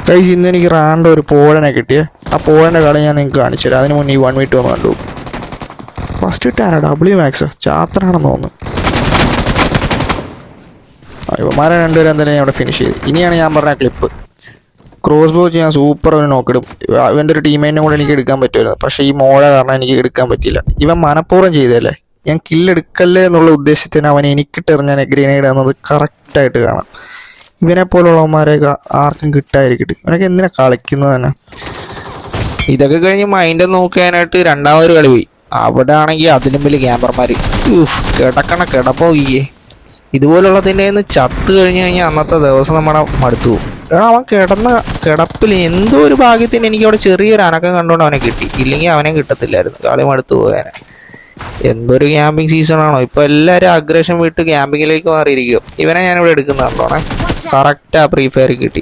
Guys ഇന്ന് എനിക്ക് random ഒരു പോഴനെ കിട്ടിയേ. ആ പോഴൻ്റെ കളി ഞാൻ നിങ്ങൾക്ക് കാണിച്ചു തരാം. അതിന് മുന്നേ ഈ 1v2 ഒന്ന് കണ്ടു. ഫസ്റ്റ് ഇട്ടാരാ WMAX ചാത്തനാണെന്ന് തോന്നുന്നു. ഇവന്മാരെ രണ്ടുപേരും എന്തായാലും ഞാൻ അവിടെ ഫിനിഷ് ചെയ്തു. ഇനിയാണ് ഞാൻ പറഞ്ഞ ക്ലിപ്പ്. ക്രോസ് ബോ ഞാൻ സൂപ്പർ ഒരു നോക്കിടും. ഇവൻ്റെ ഒരു ടീമേറ്റിനെ കൂടെ എനിക്ക് എടുക്കാൻ പറ്റുമായിരുന്നു. പക്ഷേ ഈ മോഴ കാരണം എനിക്ക് എടുക്കാൻ പറ്റിയില്ല. ഇവൻ മനഃപൂർവ്വം ചെയ്തല്ലേ. ഞാൻ കില്ലെടുക്കല്ലേ എന്നുള്ള ഉദ്ദേശത്തിന് അവൻ എനിക്കിട്ടെറിഞ്ഞ ഗ്രനേഡ് എന്നത് കറക്റ്റായിട്ട് കാണാം. ഇവനെ പോലുള്ളവന്മാരെയൊക്കെ ആർക്കും കിട്ടാതിരിക്കട്ടെ. ഇവനൊക്കെ എന്തിനാ കളിക്കുന്നത് തന്നെ. ഇതൊക്കെ കഴിഞ്ഞ് മൈൻഡ് നോക്കാനായിട്ട് രണ്ടാമതൊരു കളി പോയി. അവിടെ ആണെങ്കിൽ അതിലും വലിയ ക്യാമ്പർമാർ കിടപ്പോയേ. ഇതുപോലുള്ളതിൻ്റെ നിന്ന് ചത്ത് കഴിഞ്ഞ് കഴിഞ്ഞാൽ അന്നത്തെ ദിവസം നമ്മുടെ മടുത്തു പോകും. അവൻ കിടന്ന കിടപ്പിൽ എന്തോ ഒരു ഭാഗ്യത്തിന് എനിക്ക് അവിടെ ചെറിയൊരു അനക്കം കണ്ടുകൊണ്ട് അവനെ കിട്ടി. ഇല്ലെങ്കിൽ അവനെ കിട്ടത്തില്ലായിരുന്നു. കളി മടുത്തു പോകാനെ. എന്തൊരു ക്യാമ്പിങ് സീസണാണോ ഇപ്പോൾ. എല്ലാവരും അഗ്രഷൻ വിട്ട് ക്യാമ്പിങ്ങിലേക്ക് മാറിയിരിക്കും. ഇവനെ ഞാനിവിടെ എടുക്കുന്നതാണോ കറക്റ്റാ ഫ്രീ ഫയർ കിട്ടി.